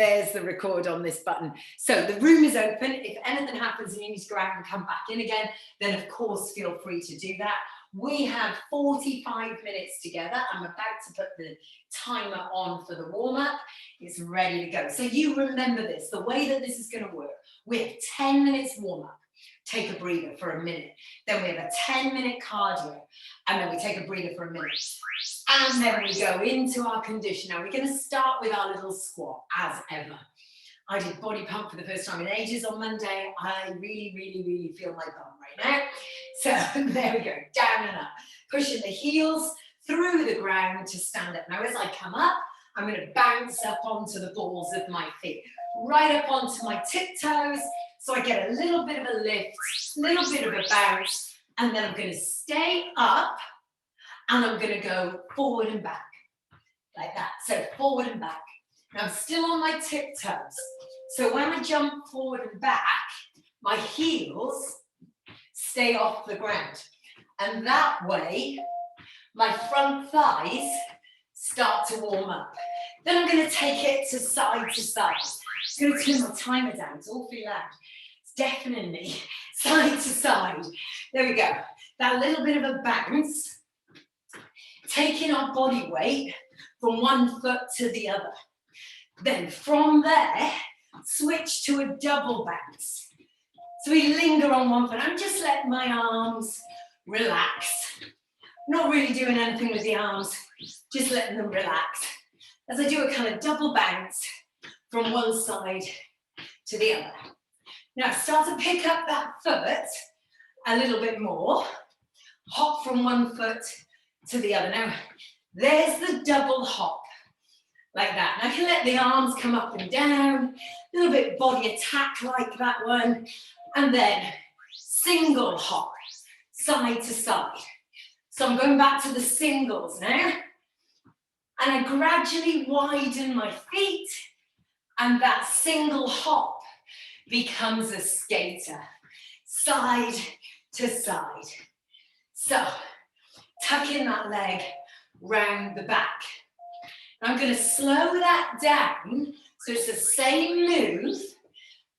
there's the record on this button. So the room is open. If anything happens and you need to go out and come back in again, then of course feel free to do that. We have 45 minutes together. I'm about to put the timer on for the warm-up. It's ready to go. So you remember this, the way that this is going to work. We have 10 minutes warm-up. Take a breather for a minute. Then we have a 10-minute cardio. And then we take a breather for a minute. And then we go into our condition. Now we're going to start with our little squat, as ever. I did body pump for the first time in ages on Monday. I really feel my bum right now. So there we go, down and up. Pushing the heels through the ground to stand up. Now as I come up, I'm going to bounce up onto the balls of my feet. Right up onto my tiptoes. So I get a little bit of a lift, a little bit of a bounce. And then I'm going to stay up. And I'm going to go forward and back. Like that. So forward and back. Now I'm still on my tiptoes. So when I jump forward and back, my heels stay off the ground. And that way, my front thighs start to warm up. Then I'm going to take it to side to side. I'm going to turn my timer down. It's awfully loud. It's deafeningly side to side. There we go. That little bit of a bounce. Taking our body weight from one foot to the other. Then from there, switch to a double bounce. So we linger on one foot. I'm just letting my arms relax. Not really doing anything with the arms, just letting them relax. As I do a kind of double bounce from one side to the other. Now start to pick up that foot a little bit more. Hop from one foot to the other. Now, there's the double hop, like that. Now, I can let the arms come up and down, a little bit body attack like that one, and then single hop, side to side. So I'm going back to the singles now, and I gradually widen my feet, and that single hop becomes a skater, side to side. So, tuck in that leg round the back. I'm going to slow that down so it's the same move,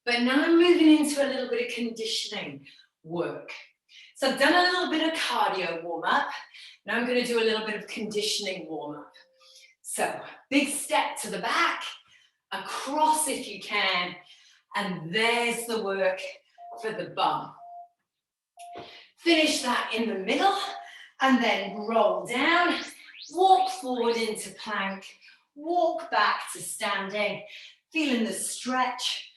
but now I'm moving into a little bit of conditioning work. So I've done a little bit of cardio warm-up. Now I'm going to do a little bit of conditioning warm-up. So big step to the back, across if you can, and there's the work for the bum. Finish that in the middle. And then roll down, walk forward into plank, walk back to standing, feeling the stretch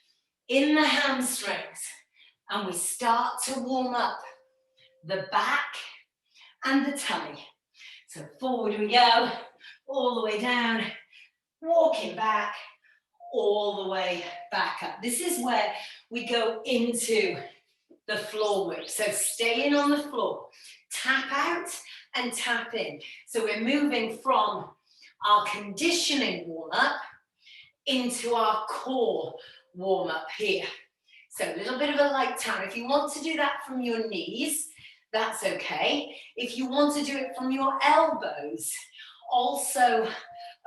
in the hamstrings. And we start to warm up the back and the tummy. So forward we go, all the way down, walking back, all the way back up. This is where we go into the floor work. So staying on the floor. Tap out and tap in. So we're moving from our conditioning warm-up into our core warm-up here. So a little bit of a light tap. If you want to do that from your knees, that's okay. If you want to do it from your elbows, also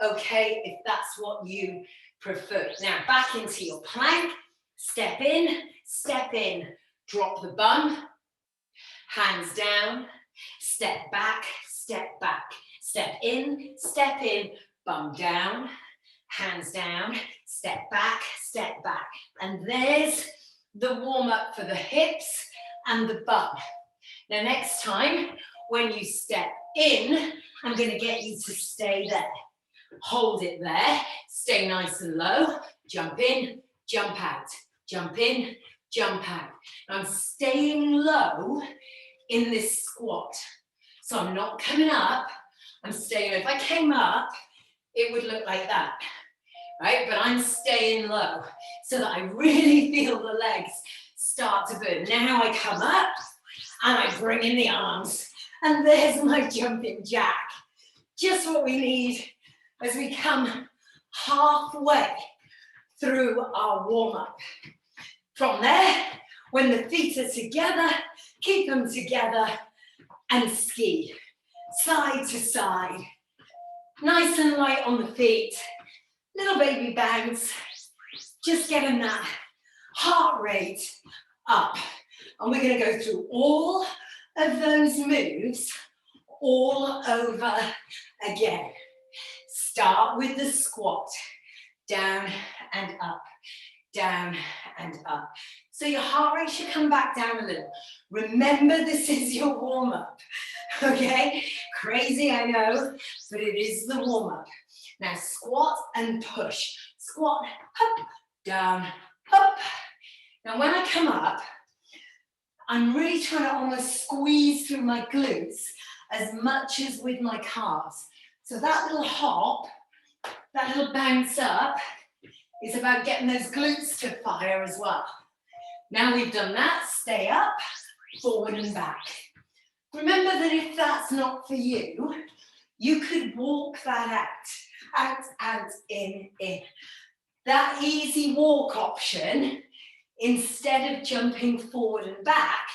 okay if that's what you prefer. Now back into your plank. Step in, drop the bum. Hands down, step back, step in, bum down, hands down, step back. And there's the warm-up for the hips and the bum. Now next time, when you step in, I'm going to get you to stay there. Hold it there, stay nice and low, jump in, jump out, jump in, jump out. I'm staying low in this squat. So I'm not coming up, I'm staying low. If I came up, it would look like that, right? But I'm staying low so that I really feel the legs start to burn. Now I come up and I bring in the arms. And there's my jumping jack. Just what we need as we come halfway through our warm-up. From there, when the feet are together, keep them together and ski side to side. Nice and light on the feet. Little baby bounce. just getting that heart rate up. And we're going to go through all of those moves all over again. Start with the squat, down and up, down and up. So your heart rate should come back down a little. Remember, this is your warm-up, okay? Crazy, I know, but it is the warm-up. Now squat and push. Squat, up, down, up. Now when I come up, I'm really trying to almost squeeze through my glutes as much as with my calves. So that little hop, that little bounce up is about getting those glutes to fire as well. Now we've done that, stay up, forward and back. Remember that if that's not for you, you could walk that out, in. That easy walk option, instead of jumping forward and back,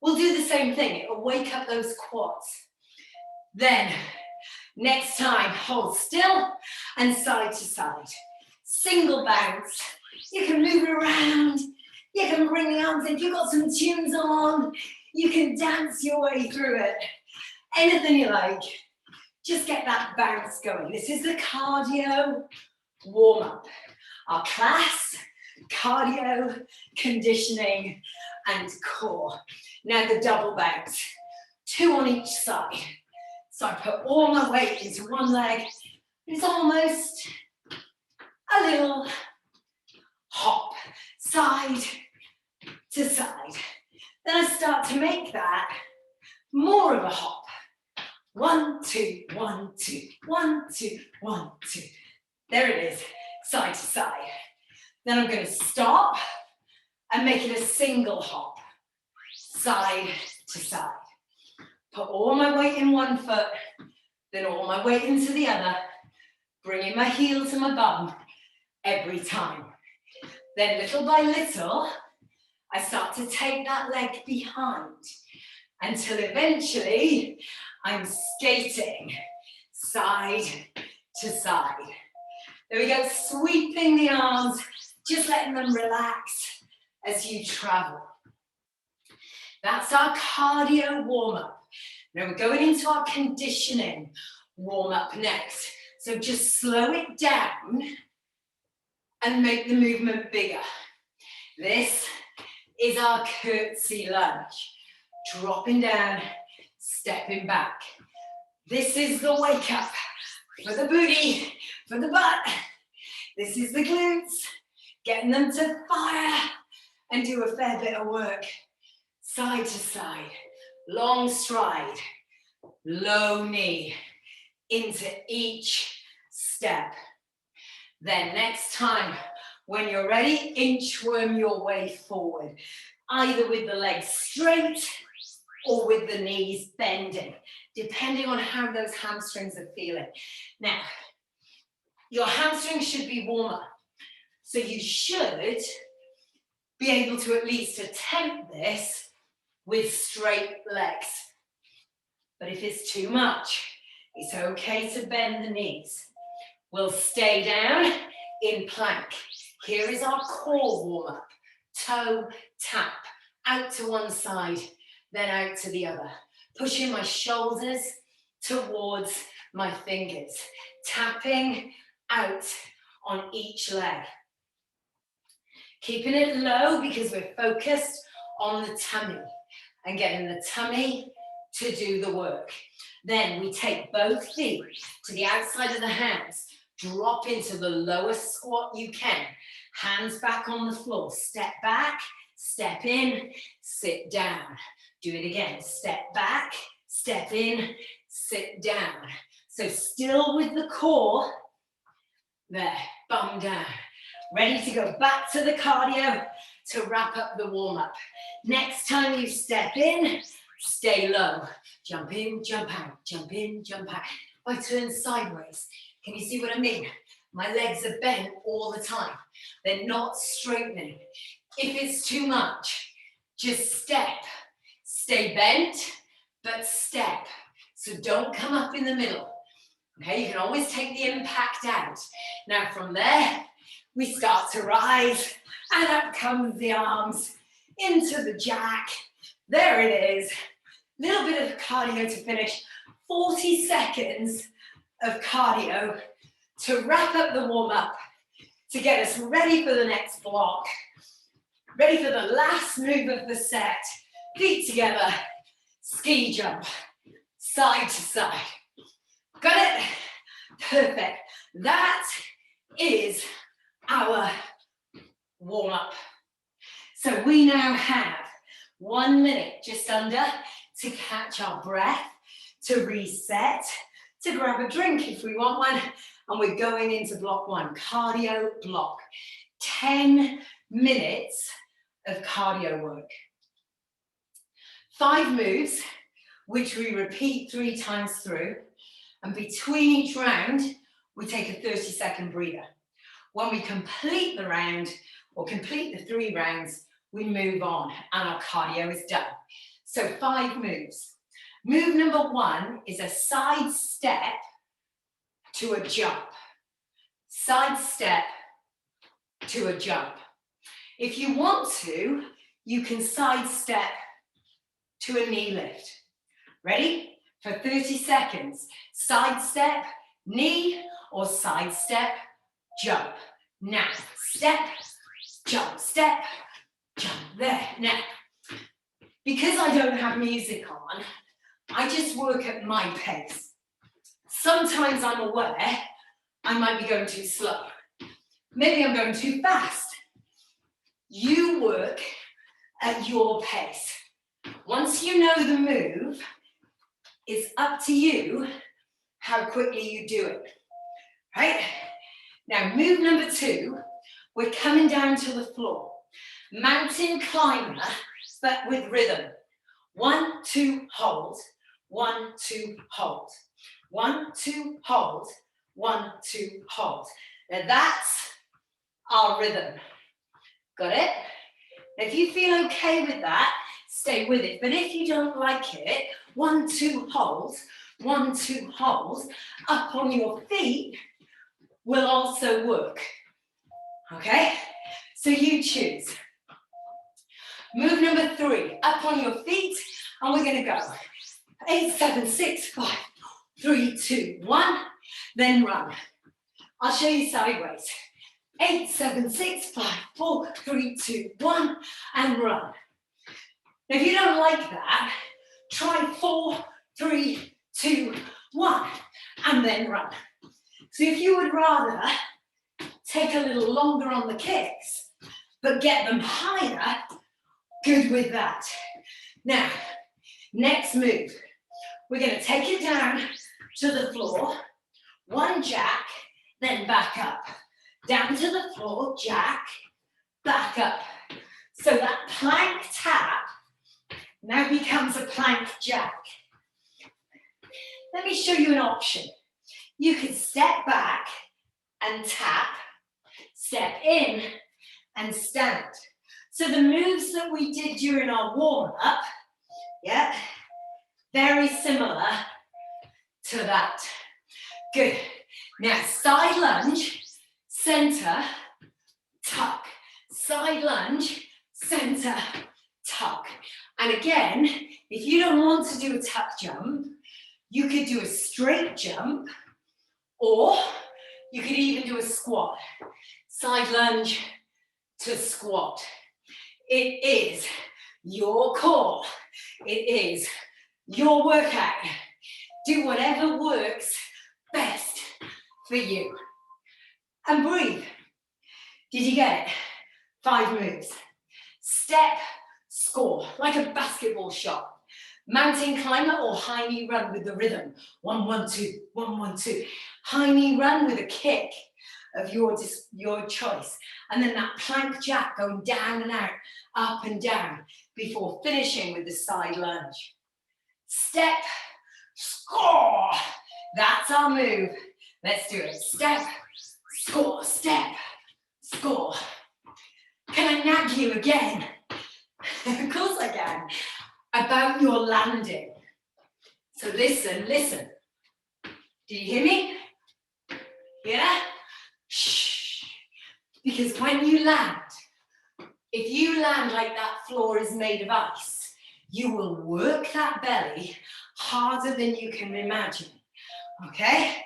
will do the same thing. It will wake up those quads. Then, next time, hold still and side to side. Single bounce. You can move it around. You can bring the arms in. If you've got some tunes on, you can dance your way through it. Anything you like. Just get that bounce going. This is the cardio warm-up. Our class, cardio, conditioning, and core. Now the double bounce. 2 on each side. So I put all my weight into one leg. It's almost a little hop, side to side. Then I start to make that more of a hop. 1, 2, 1, 2, 1, 2, 1, 2. There it is, side to side. Then I'm going to stop and make it a single hop, side to side. Put all my weight in one foot, then all my weight into the other, bringing my heel to my bum every time. Then little by little, I start to take that leg behind until eventually I'm skating side to side. There we go, sweeping the arms, just letting them relax as you travel. That's our cardio warm-up. Now we're going into our conditioning warm-up next. So just slow it down and make the movement bigger. This is our curtsy lunge. Dropping down, stepping back. This is the wake up for the booty, for the butt. This is the glutes, getting them to fire and do a fair bit of work. Side to side, long stride, low knee into each step. Then next time, when you're ready, inchworm your way forward, either with the legs straight or with the knees bending, depending on how those hamstrings are feeling. Now, your hamstrings should be warmer, so you should be able to at least attempt this with straight legs. But if it's too much, it's okay to bend the knees. We'll stay down in plank. Here is our core warm-up. Toe tap, out to one side, then out to the other. Pushing my shoulders towards my fingers. Tapping out on each leg. Keeping it low because we're focused on the tummy and getting the tummy to do the work. Then we take both feet to the outside of the hands. Drop into the lowest squat you can. Hands back on the floor. Step back, step in, sit down. Do it again. Step back, step in, sit down. So still with the core. There, bum down. Ready to go back to the cardio to wrap up the warm-up. Next time you step in, stay low. Jump in, jump out, jump in, jump out. If I turn sideways, can you see what I mean? My legs are bent all the time. They're not straightening. If it's too much, just step. Stay bent, but step. So don't come up in the middle. Okay, you can always take the impact out. Now from there, We start to rise, and up comes the arms into the jack. There it is. Little bit of cardio to finish. 40 seconds of cardio to wrap up the warm-up, to get us ready for the next block, ready for the last move of the set. Feet together, ski jump, side to side. Got it? Perfect. That is our warm-up. So we now have 1 minute, just under, to catch our breath, to reset, to grab a drink if we want one, and we're going into block 1, cardio block. 10 minutes of cardio work. 5 moves, which we repeat 3 times through, and between each round, we take a 30-second breather. When we complete the round, or complete the 3 rounds, we move on, and our cardio is done. So 5 moves. Move number 1 is a side step to a jump. Side step to a jump. If you want to, you can side step to a knee lift. Ready? For 30 seconds. Side step, knee, or side step, jump. Now, step, jump, step, jump. There. Now, because I don't have music on, I just work at my pace. Sometimes I'm aware I might be going too slow. Maybe I'm going too fast. You work at your pace. Once you know the move, it's up to you how quickly you do it. Right? Now, move number 2, we're coming down to the floor. Mountain climber, but with rhythm. 1, 2, hold. 1, 2, hold. 1, 2, hold. 1, 2, hold. Now that's our rhythm. Got it? Now if you feel okay with that, stay with it. But if you don't like it, 1, 2, hold. 1, 2, hold. Up on your feet will also work. Okay? So you choose. Move number 3, up on your feet, and we're gonna go. 8, 7, 6, 5, 3, 2, 1, then run. I'll show you sideways. 8, 7, 6, 5, 4, 3, 2, 1, and run. Now, if you don't like that, try 4, 3, 2, 1, and then run. So if you would rather take a little longer on the kicks, but get them higher, good with that. Now, next move. We're going to take it down to the floor, 1 jack, then back up. Down to the floor, jack, back up. So that plank tap now becomes a plank jack. Let me show you an option. You could step back and tap, step in and stand. So the moves that we did during our warm-up, yeah, very similar to that. Good. Now, side lunge, center, tuck. Side lunge, center, tuck. And again, if you don't want to do a tuck jump, you could do a straight jump, or you could even do a squat. Side lunge to squat. It is your core. It is your workout. Do whatever works best for you. And breathe. Did you get it? 5 moves. Step, score, like a basketball shot. Mountain climber or high knee run with the rhythm. 1, 1, 2, 1, 1, 2. High knee run with a kick of your choice. And then that plank jack going down and out, up and down, before finishing with the side lunge. Step, score. That's our move. Let's do it. Step, score, step, score. Can I nag you again? Of course I can. About your landing. So listen, listen. Do you hear me? Yeah? Shh. Because when you land, if you land like that floor is made of ice, you will work that belly harder than you can imagine, okay?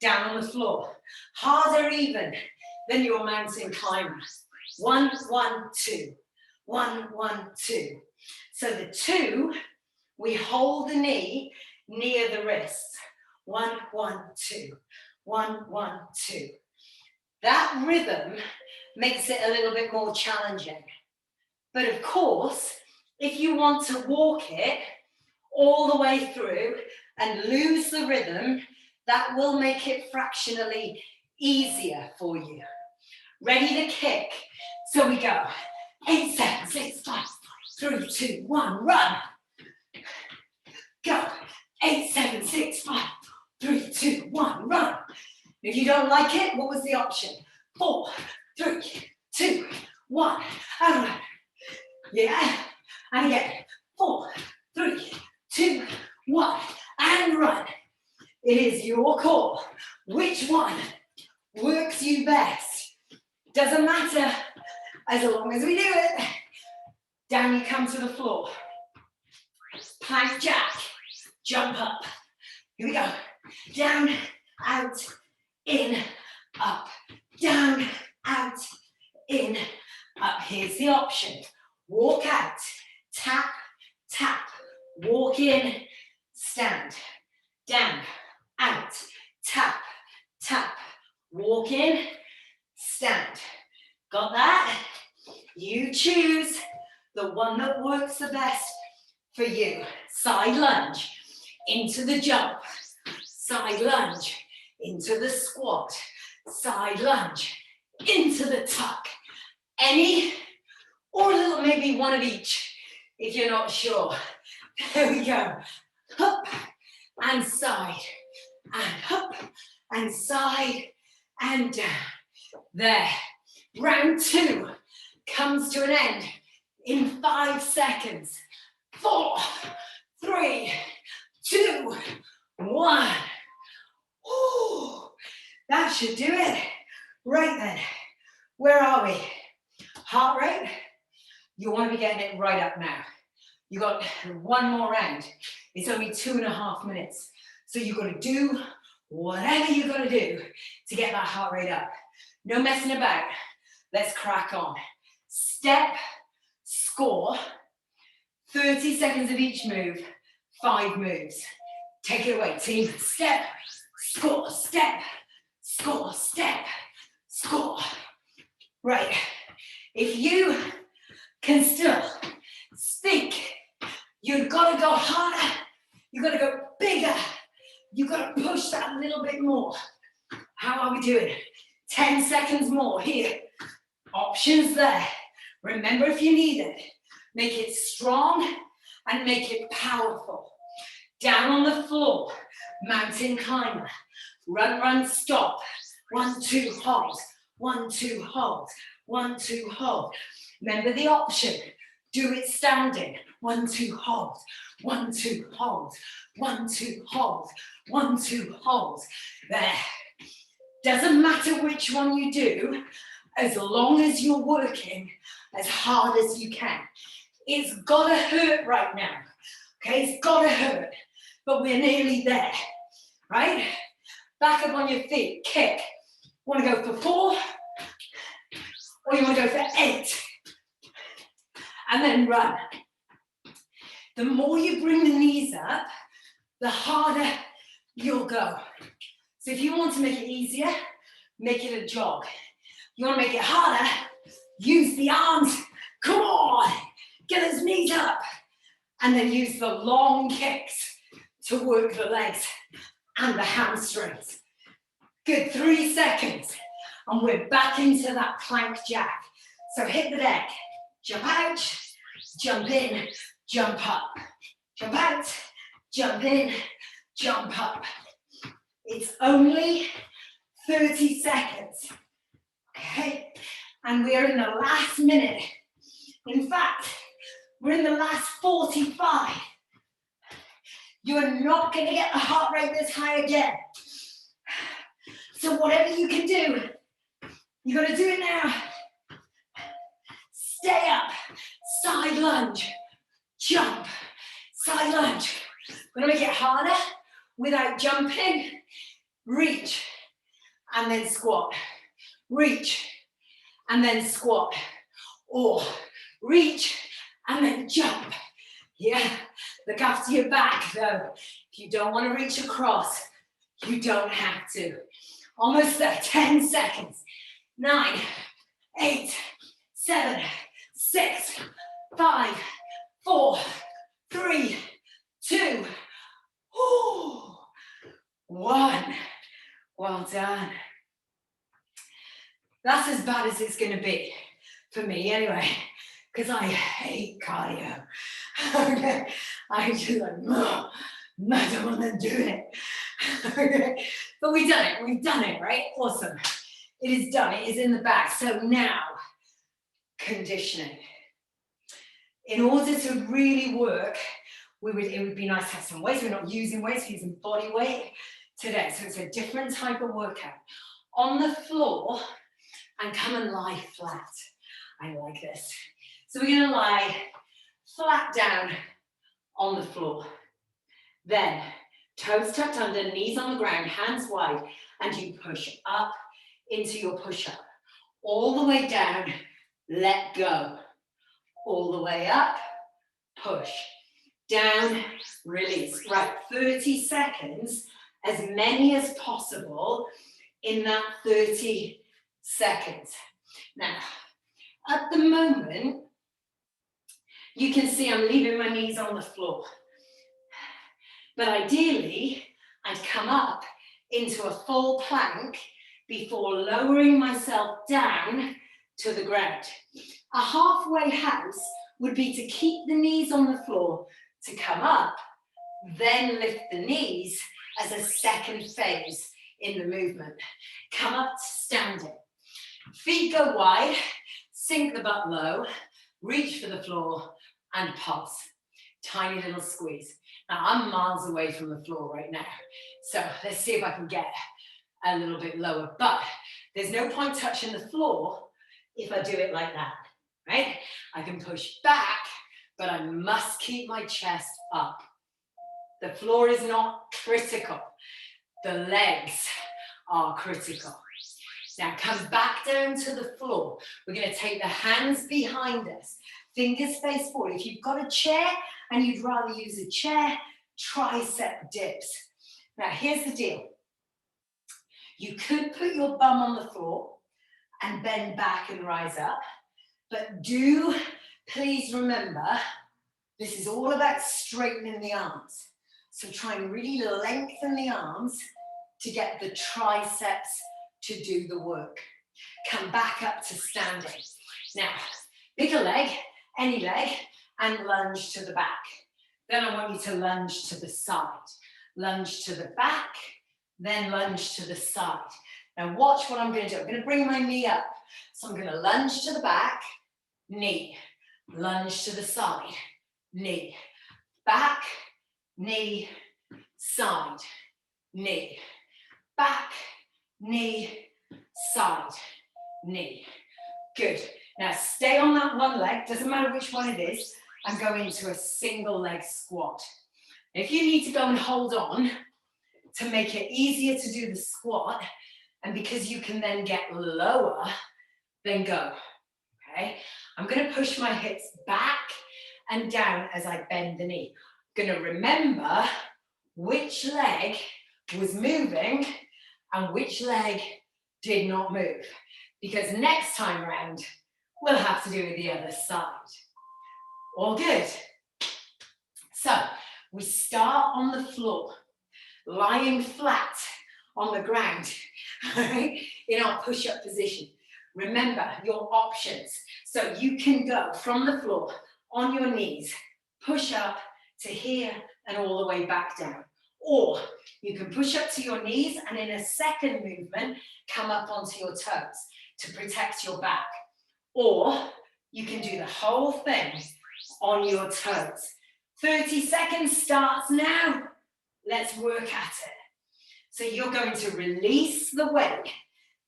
Down on the floor, harder even than your mountain climber. 1, 1, 2, 1, 1, 2. So the 2, we hold the knee near the wrists. 1, 1, 2, 1, 1, 2. That rhythm makes it a little bit more challenging. But of course, if you want to walk it all the way through and lose the rhythm, that will make it fractionally easier for you. Ready to kick. So we go. 8, 7, 6, 5, 3, 2, 1, run. Go. 8, 7, 6, 5, 3, 2, 1, run. If you don't like it, what was the option? 4, 3, 2, 1, and run. Yeah, and again. 4, 3, 2, 1, and run. It is your call. Which one works you best? Doesn't matter, as long as we do it. Down you come to the floor. Plank jack, jump up. Here we go. Down, out, in, up. Down, out, in, up. Here's the option. Walk out, tap, tap. Walk in, stand. Down, out, tap, tap. Walk in, stand. Got that? You choose the one that works the best for you. Side lunge, into the jump. Side lunge, into the squat. Side lunge, into the tuck. Any, or a little, maybe one of each, if you're not sure. There we go. Up and side, and up and side, and down. There. Round 2 comes to an end in 5 seconds. 4, 3, 2, 1. Ooh, that should do it. Right then, where are we? Heart rate, you want to be getting it right up now. You got one more round. It's only 2.5 minutes. So you've got to do whatever you've got to do to get that heart rate up. No messing about. Let's crack on. Step, score, 30 seconds of each move, 5 moves. Take it away, team. Step, score, step, score, step, score. Right. If you can still speak, you've got to go harder. You've got to go bigger. You've got to push that a little bit more. How are we doing? 10 seconds more here. Options there. Remember if you need it. Make it strong and make it powerful. Down on the floor. Mountain climber. Run, run, stop. 1, 2, hold. 1, 2, hold. 1, 2, hold. Remember the option. Do it standing. 1, 2, hold. 1, 2, hold. 1, 2, hold. 1, 2, hold. There. Doesn't matter which one you do, as long as you're working as hard as you can. It's gotta hurt right now. Okay, it's gotta hurt. But we're nearly there. Right? Back up on your feet. Kick. Want to go for 4? Or you want to go for 8? And then run. The more you bring the knees up, the harder you'll go. So if you want to make it easier, make it a jog. You want to make it harder, use the arms. Come on, get those knees up. And then use the long kicks to work the legs and the hamstrings. Good, 3 seconds. And we're back into that plank jack. So hit the deck, jump out, jump in, jump up. Jump out, jump in, jump up. It's only 30 seconds, okay? And we're in the last minute. In fact, we're in the last 45. You're not gonna get the heart rate this high again. So whatever you can do, You got to do it now. Stay up, side lunge, jump, side lunge. We're gonna make it harder without jumping. Reach, and then squat. Reach, and then squat. Or reach, and then jump. Yeah, look after your back though. If you don't want to reach across, you don't have to. Almost there, 10 seconds. 9, 8, 7, 6, 5, 4, 3, 2, 1. Well done. That's as bad as it's going to be for me anyway, because I hate cardio. Okay, I just like, no, I don't want to do it. Okay, but we've done it, right? Awesome. It is done, it is in the bag. So now, conditioning. In order to really work, it would be nice to have some weights. We're not using weights, we're using body weight today. So it's a different type of workout. On the floor, and come and lie flat. I like this. So we're gonna lie flat down on the floor. Then, toes tucked under, knees on the ground, hands wide, and you push up into your push-up. All the way down, let go. All the way up, push. Down, release. Right, 30 seconds, as many as possible in that 30 seconds. Now, at the moment, you can see I'm leaving my knees on the floor. But ideally, I'd come up into a full plank before lowering myself down to the ground. A halfway house would be to keep the knees on the floor, to come up, then lift the knees as a second phase in the movement. Come up to standing. Feet go wide, sink the butt low, reach for the floor, and pulse. Tiny little squeeze. Now, I'm miles away from the floor right now, so let's see if I can get a little bit lower. But there's no point touching the floor if I do it like that, right? I can push back, but I must keep my chest up. The floor is not critical. The legs are critical. Now come back down to the floor. We're going to take the hands behind us, fingers face forward. If you've got a chair and you'd rather use a chair, tricep dips. Now here's the deal. You could put your bum on the floor and bend back and rise up, but do please remember, this is all about straightening the arms. So try and really lengthen the arms to get the triceps to do the work. Come back up to standing. Now, bigger leg, any leg, and lunge to the back. Then I want you to lunge to the side. Lunge to the back, then lunge to the side. Now watch what I'm going to do. I'm going to bring my knee up. So I'm going to lunge to the back, knee. Lunge to the side, knee. Back, knee, side, knee. Back, knee, side, knee. Good. Now stay on that one leg, doesn't matter which one it is, and go into a single leg squat. If you need to go and hold on to make it easier to do the squat, and because you can then get lower, then go, okay? I'm gonna push my hips back and down as I bend the knee. I'm gonna remember which leg was moving and which leg did not move. Because next time around, we'll have to do it the other side. All good? So, we start on the floor, lying flat on the ground, right, in our push-up position. Remember your options. So you can go from the floor, on your knees, push up to here and all the way back down. Or you can push up to your knees and in a second movement, come up onto your toes to protect your back. Or you can do the whole thing on your toes. 30 seconds starts now. Let's work at it. So you're going to release the weight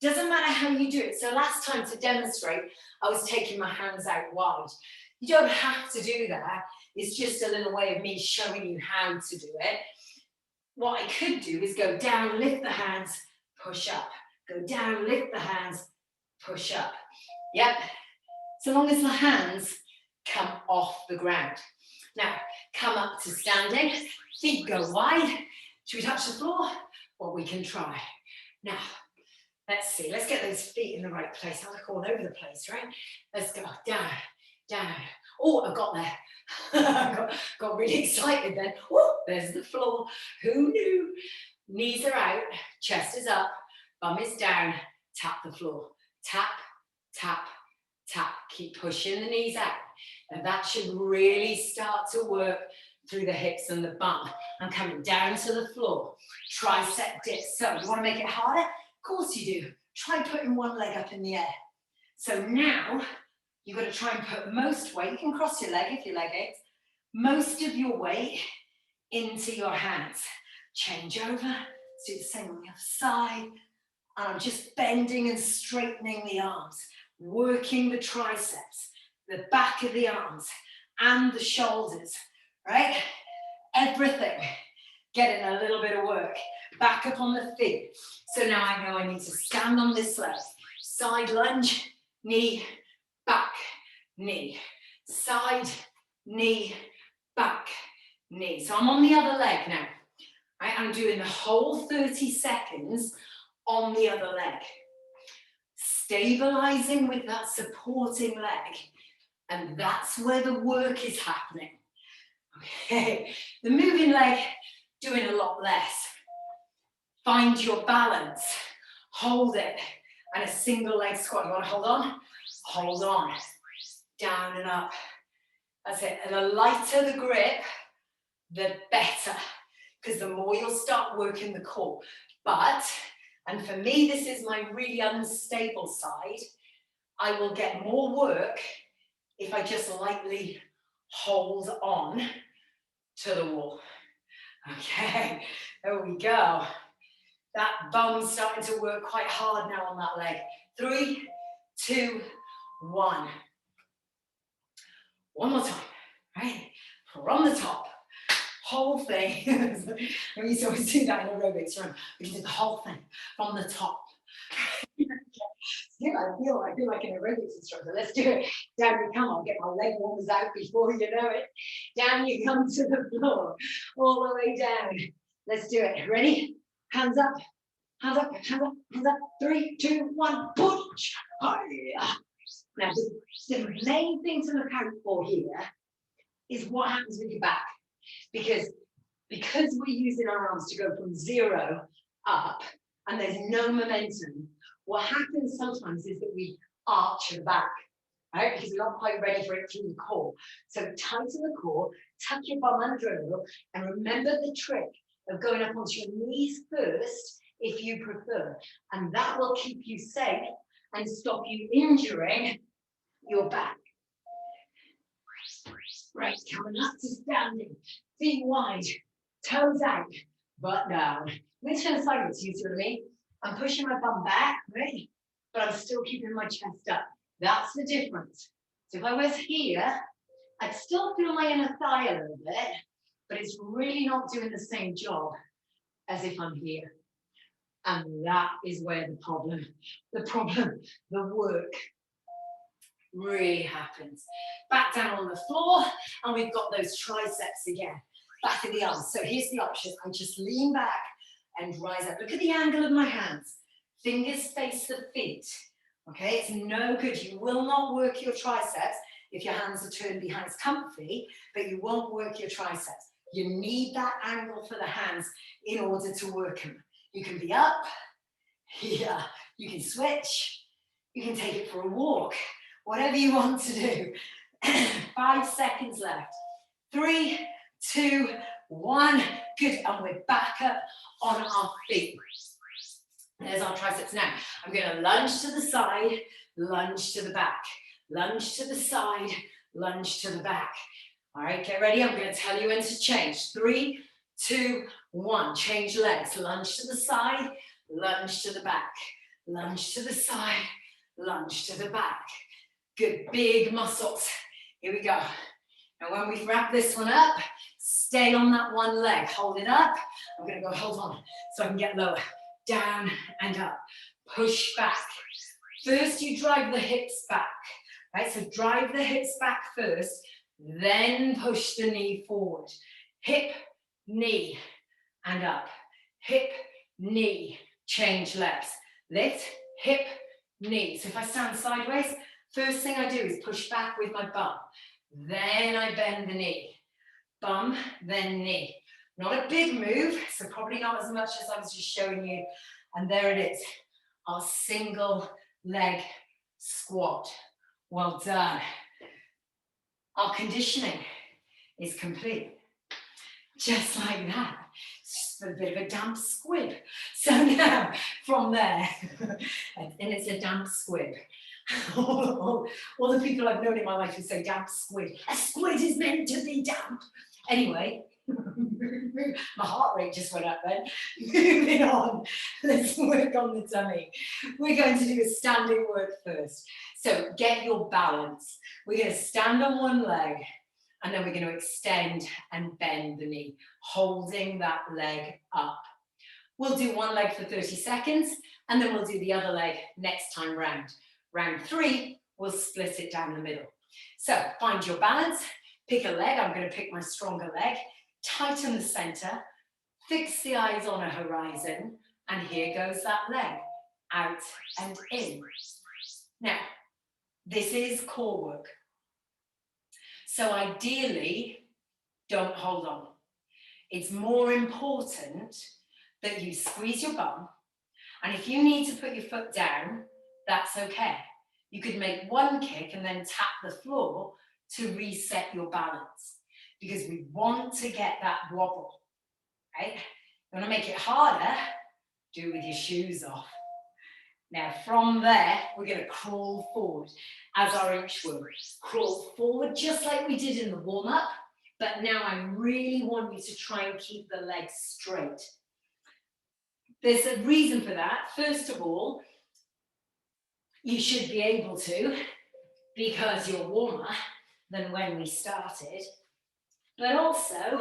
Doesn't matter how you do it. So last time, to demonstrate, I was taking my hands out wide. You don't have to do that. It's just a little way of me showing you how to do it. What I could do is go down, lift the hands, push up. Go down, lift the hands, push up. Yep. So long as the hands come off the ground. Now, come up to standing. Feet go wide. Should we touch the floor? Well, we can try. Now, let's see. Let's get those feet in the right place. I look all over the place, right? Let's go down, down. Oh, I got there. got really excited then. Oh, there's the floor. Who knew? Knees are out, chest is up, bum is down. Tap the floor. Tap, tap, tap. Keep pushing the knees out. And that should really start to work through the hips and the bum. I'm coming down to the floor. Tricep dips. So you want to make it harder? Of course you do. Try putting one leg up in the air. So now you've got to try and put most weight. You can cross your leg if your leg aches. Most of your weight into your hands. Change over. Let's do the same on the other side. And I'm just bending and straightening the arms, working the triceps, the back of the arms, and the shoulders, right? Everything getting a little bit of work. Back up on the feet. So now I know I need to stand on this leg. Side lunge, knee, back, knee. Side, knee, back, knee. So I'm on the other leg now. Right? I'm doing the whole 30 seconds on the other leg. Stabilizing with that supporting leg. And that's where the work is happening. Okay, the moving leg, doing a lot less. Find your balance, hold it, and a single leg squat. You want to hold on? Hold on, down and up. That's it, and the lighter the grip, the better, because the more you'll start working the core. But, and for me, this is my really unstable side, I will get more work if I just lightly hold on to the wall. Okay, there we go. That bum's starting to work quite hard now on that leg. 3, 2, 1. One more time, right? From the top, whole thing. We used to always do that in aerobics, right? We can do the whole thing from the top. Yeah, I feel like an aerobics instructor. Let's do it. Down you come. I'll get my leg warmers out before you know it. Down you come to the floor, all the way down. Let's do it. Ready? Hands up, hands up, hands up, hands up. 3, 2, 1, push. Now, the main thing to look out for here is what happens with your back. Because we're using our arms to go from 0 up and there's no momentum, what happens sometimes is that we arch the back, right? Because we're not quite ready for it through the core. So tighten the core, tuck your bum under a little, and remember the trick of going up onto your knees first, if you prefer. And that will keep you safe and stop you injuring your back. Right, coming up to standing, feet wide, toes out, butt down. Let me turn sideways, you see what I mean? I'm pushing my bum back, right? But I'm still keeping my chest up. That's the difference. So if I was here, I'd still feel my inner thigh a little bit, but it's really not doing the same job as if I'm here. And that is where the work really happens. Back down on the floor, and we've got those triceps again. Back of the arms. So here's the option. I just lean back and rise up. Look at the angle of my hands. Fingers face the feet. Okay, it's no good. You will not work your triceps if your hands are turned behind. It's comfy, but you won't work your triceps. You need that angle for the hands in order to work them. You can be up, here. You can switch. You can take it for a walk. Whatever you want to do. 5 seconds left. 3, 2, 1. Good. And we're back up on our feet. There's our triceps now. I'm going to lunge to the side, lunge to the back, lunge to the side, lunge to the back. All right, get ready. I'm going to tell you when to change. 3, 2, 1. Change legs. Lunge to the side, lunge to the back, lunge to the side, lunge to the back. Good, big muscles. Here we go. And when we wrap this one up, stay on that one leg. Hold it up. I'm going to go hold on so I can get lower. Down and up. Push back. First, you drive the hips back. Right? So drive the hips back first, then push the knee forward. Hip, knee, and up. Hip, knee, change legs. Lift, hip, knee. So if I stand sideways, first thing I do is push back with my bum. Then I bend the knee. Bum, then knee. Not a big move, so probably not as much as I was just showing you. And there it is, our single leg squat. Well done. Our conditioning is complete. Just like that. It's just a bit of a damp squib. So now, from there, and it's a damp squib. all the people I've known in my life who say damp squid. A squid is meant to be damp. Anyway, my heart rate just went up then. Moving on, let's work on the tummy. We're going to do a standing work first. So get your balance. We're going to stand on one leg and then we're going to extend and bend the knee, holding that leg up. We'll do one leg for 30 seconds and then we'll do the other leg next time round. Round 3, we'll split it down the middle. So find your balance, pick a leg. I'm going to pick my stronger leg. Tighten the center, fix the eyes on a horizon, and here goes that leg, out and in. Now, this is core work. So ideally, don't hold on. It's more important that you squeeze your bum, and if you need to put your foot down, that's okay. You could make one kick and then tap the floor to reset your balance, because we want to get that wobble, right? You want to make it harder, do it with your shoes off. Now from there, we're going to crawl forward as our inchworm. Crawl forward just like we did in the warm-up, but now I really want you to try and keep the legs straight. There's a reason for that. First of all, you should be able to, because you're warmer than when we started, but also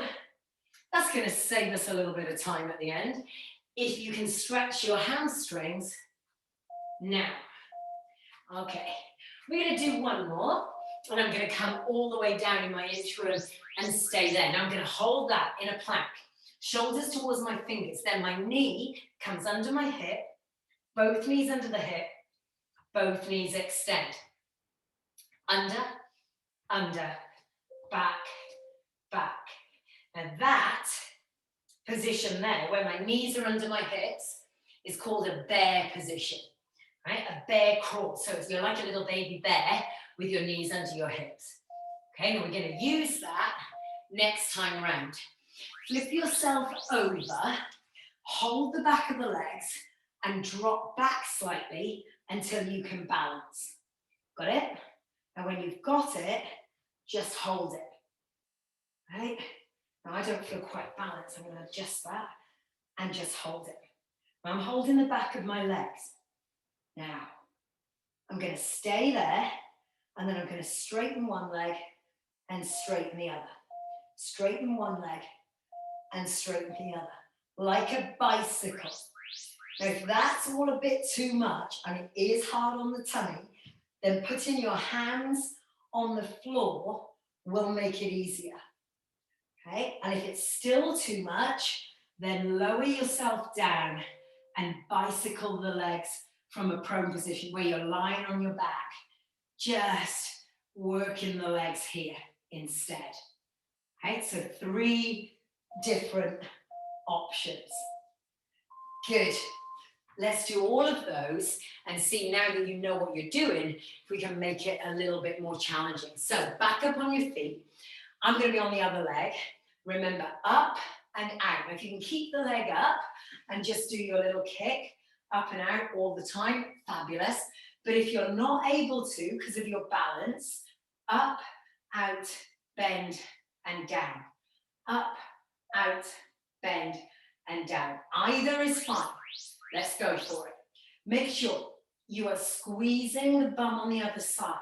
that's going to save us a little bit of time at the end. If you can stretch your hamstrings now. Okay, we're going to do one more, and I'm going to come all the way down in my inchworm and stay there. Now I'm going to hold that in a plank, shoulders towards my fingers, then my knee comes under my hip, both knees under the hip, both knees extend. Under, under, back, back. And that position there, where my knees are under my hips, is called a bear position, right? A bear crawl. So it's you're like a little baby bear with your knees under your hips. Okay, now we're going to use that next time around. Flip yourself over, hold the back of the legs, and drop back slightly until you can balance. Got it? And when you've got it, just hold it. Right? Now I don't feel quite balanced. I'm going to adjust that and just hold it. Now I'm holding the back of my legs. Now I'm going to stay there, and then I'm going to straighten one leg and straighten the other. Straighten one leg and straighten the other. Like a bicycle. Now, if that's all a bit too much and it is hard on the tummy, then putting your hands on the floor will make it easier. Okay? And if it's still too much, then lower yourself down and bicycle the legs from a prone position where you're lying on your back. Just working the legs here instead. Okay? So 3 different options. Good. Let's do all of those and see, now that you know what you're doing, if we can make it a little bit more challenging. So back up on your feet. I'm going to be on the other leg. Remember, up and out. Now, if you can keep the leg up and just do your little kick up and out all the time, fabulous. But if you're not able to, because of your balance, up, out, bend, and down. Up, out, bend, and down. Either is fine. Let's go for it. Make sure you are squeezing the bum on the other side.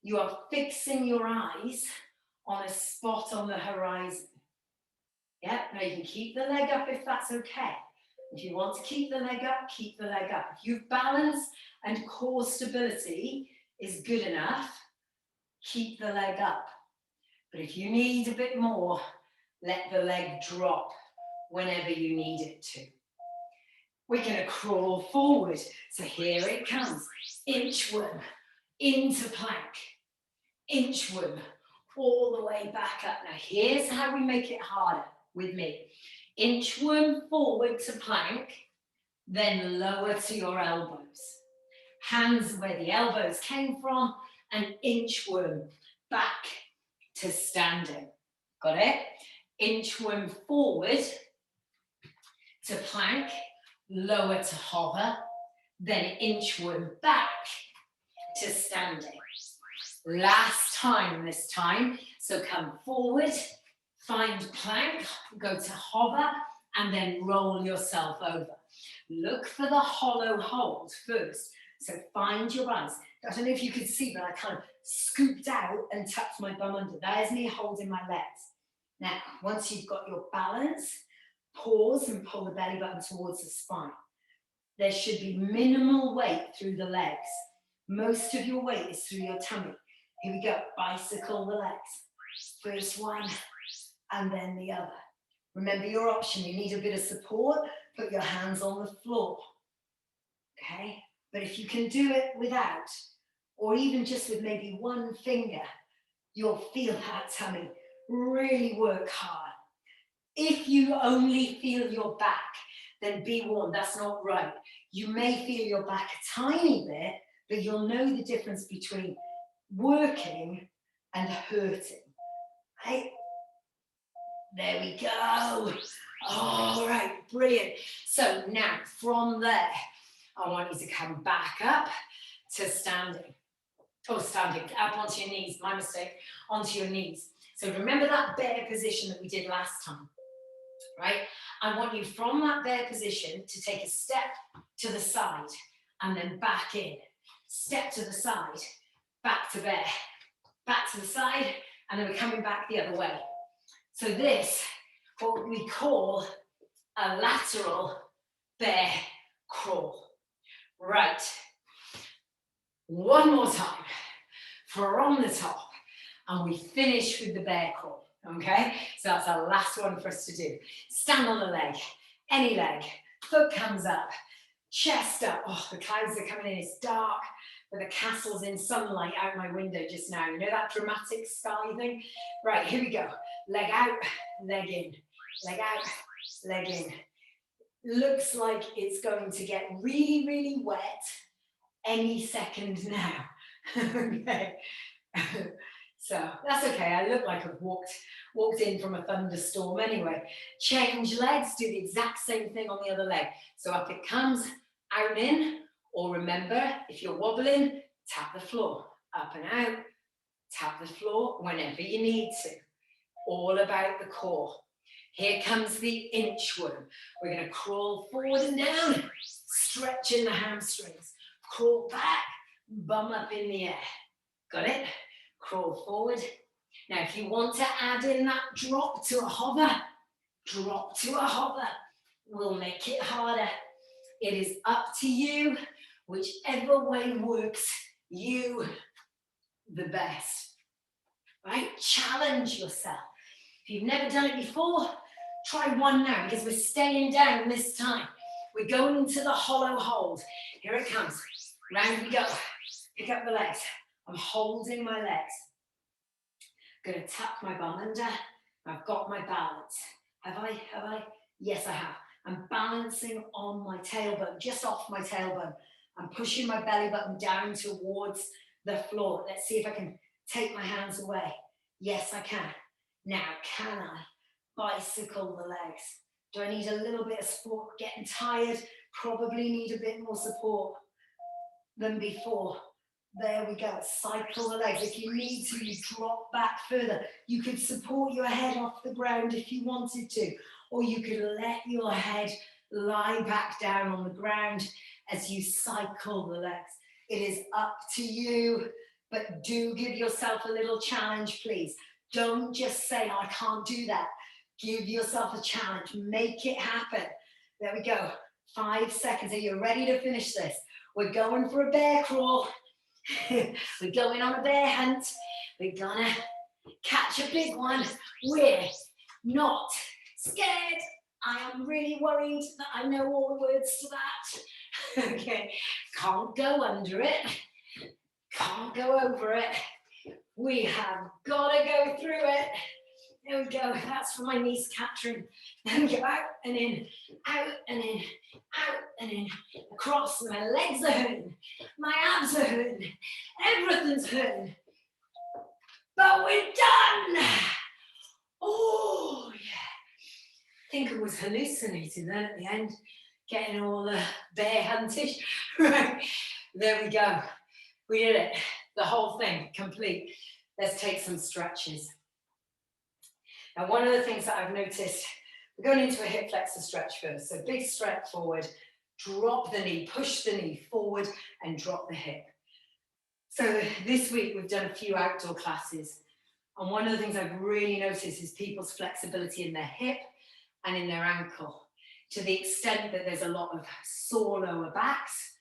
You are fixing your eyes on a spot on the horizon. Yeah, now you can keep the leg up if that's okay. If you want to keep the leg up, keep the leg up. If you've balance and core stability is good enough, keep the leg up. But if you need a bit more, let the leg drop whenever you need it to. We're going to crawl forward. So here it comes. Inchworm into plank. Inchworm all the way back up. Now here's how we make it harder with me. Inchworm forward to plank, then lower to your elbows. Hands where the elbows came from, and inchworm back to standing. Got it? Inchworm forward to plank, lower to hover, then inchworm back to standing. Last time this time, so come forward, find plank, go to hover, and then roll yourself over. Look for the hollow hold first. So find your eyes. I don't know if you could see, but I kind of scooped out and tucked my bum under. There's me holding my legs. Now, once you've got your balance, pause and pull the belly button towards the spine. There should be minimal weight through the legs. Most of your weight is through your tummy. Here we go, bicycle the legs. First one, and then the other. Remember your option, you need a bit of support, put your hands on the floor. Okay? But if you can do it without, or even just with maybe one finger, you'll feel that tummy really work hard. If you only feel your back, then be warned, that's not right. You may feel your back a tiny bit, but you'll know the difference between working and hurting. Right? There we go. All right, brilliant. So now from there, I want you to come back up to standing. Oh, standing, up onto your knees, my mistake, onto your knees. So remember that bear position that we did last time, right? I want you from that bear position to take a step to the side and then back in. Step to the side, back to bear, back to the side, and then we're coming back the other way. So this, what we call a lateral bear crawl. Right, one more time, from the top, and we finish with the bear crawl, okay? So that's our last one for us to do. Stand on the leg, any leg, foot comes up, chest up. Oh, the clouds are coming in, it's dark, but the castle's in sunlight out my window just now. You know that dramatic sky thing? Right, here we go. Leg out, leg in, leg out, leg in. Looks like it's going to get really, really wet any second now. Okay. So that's okay. I look like I've walked in from a thunderstorm anyway. Change legs, do the exact same thing on the other leg. So up it comes, out and in, or remember, if you're wobbling, tap the floor. Up and out, tap the floor whenever you need to. All about the core. Here comes the inchworm. We're going to crawl forward and down, stretching the hamstrings. Crawl back, bum up in the air. Got it? Crawl forward. Now, if you want to add in that drop to a hover, drop to a hover. We'll make it harder. It is up to you, whichever way works you the best. Right? Challenge yourself. If you've never done it before, try one now because we're staying down this time. We're going into the hollow hold. Here it comes. Round we go. Pick up the legs. I'm holding my legs. Gonna tuck my bum under. I've got my balance. Have I? Yes, I have. I'm balancing on my tailbone, just off my tailbone. I'm pushing my belly button down towards the floor. Let's see if I can take my hands away. Yes, I can. Now, can I bicycle the legs? Do I need a little bit of support? Getting tired? Probably need a bit more support than before. There we go. Cycle the legs. If you need to, you drop back further. You could support your head off the ground if you wanted to, or you could let your head lie back down on the ground as you cycle the legs. It is up to you, but do give yourself a little challenge, please. Don't just say, oh, I can't do that. Give yourself a challenge. Make it happen. There we go. 5 seconds. Are you ready to finish this? We're going for a bear crawl. We're going on a bear hunt. We're gonna catch a big one. We're not scared. I am really worried that I know all the words to that. Okay, can't go under it. Can't go over it. We have got to go through it. There we go. That's for my niece Catherine. Then we go out and in, out and in, out and in, across. My legs are hurting. My abs are hurting. Everything's hurting. But we're done. Oh, yeah. I think I was hallucinating then at the end, getting all bear huntish. Right, there we go. We did it. The whole thing, complete. Let's take some stretches. Now, one of the things that I've noticed, we're going into a hip flexor stretch first. So big stretch forward, drop the knee, push the knee forward and drop the hip. So this week we've done a few outdoor classes. And one of the things I've really noticed is people's flexibility in their hip and in their ankle, to the extent that there's a lot of sore lower backs,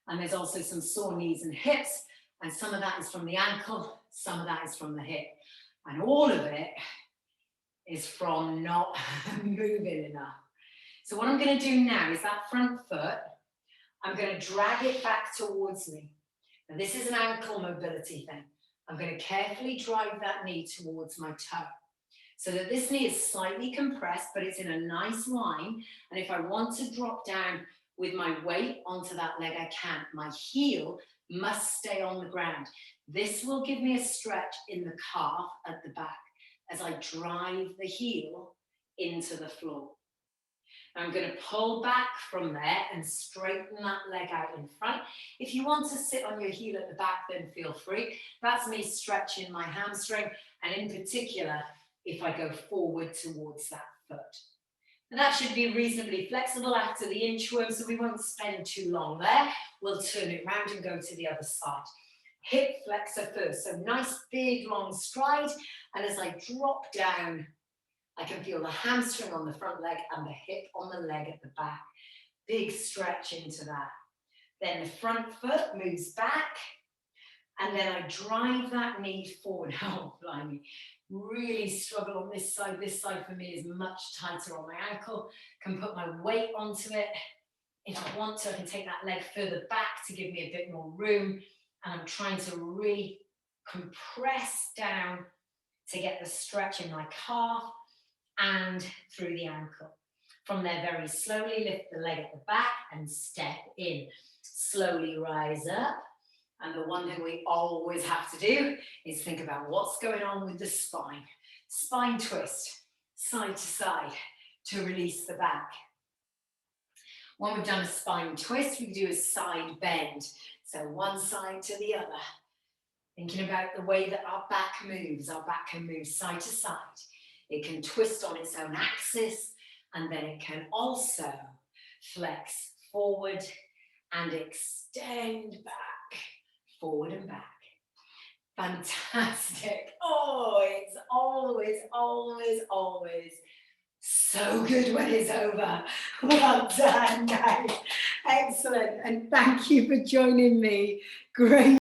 and there's also some sore knees and hips, and some of that is from the ankle, some of that is from the hip, and all of it is from not moving enough. So what I'm going to do now is that front foot, I'm going to drag it back towards me. Now this is an ankle mobility thing. I'm going to carefully drive that knee towards my toe, so that this knee is slightly compressed, but it's in a nice line. And if I want to drop down with my weight onto that leg, I can. My heel must stay on the ground. This will give me a stretch in the calf at the back as I drive the heel into the floor. I'm going to pull back from there and straighten that leg out in front. If you want to sit on your heel at the back, then feel free. That's me stretching my hamstring, and in particular, if I go forward towards that foot. And that should be reasonably flexible after the inchworm, so we won't spend too long there. We'll turn it round and go to the other side. Hip flexor first, so nice big long stride, and as I drop down, I can feel the hamstring on the front leg and the hip on the leg at the back. Big stretch into that. Then the front foot moves back, and then I drive that knee forward. Oh, blimey. Really struggle on this side. This side for me is much tighter on my ankle. Can put my weight onto it. If I want to, I can take that leg further back to give me a bit more room. And I'm trying to really compress down to get the stretch in my calf and through the ankle. From there, very slowly lift the leg at the back and step in. Slowly rise up. And the one thing we always have to do is think about what's going on with the spine. Spine twist, side to side, to release the back. When we've done a spine twist, we do a side bend. So one side to the other. Thinking about the way that our back moves. Our back can move side to side. It can twist on its own axis, and then it can also flex forward and extend back. Forward and back. Fantastic. Oh, it's always, always, always so good when it's over. Well done, guys. Excellent. And thank you for joining me. Great.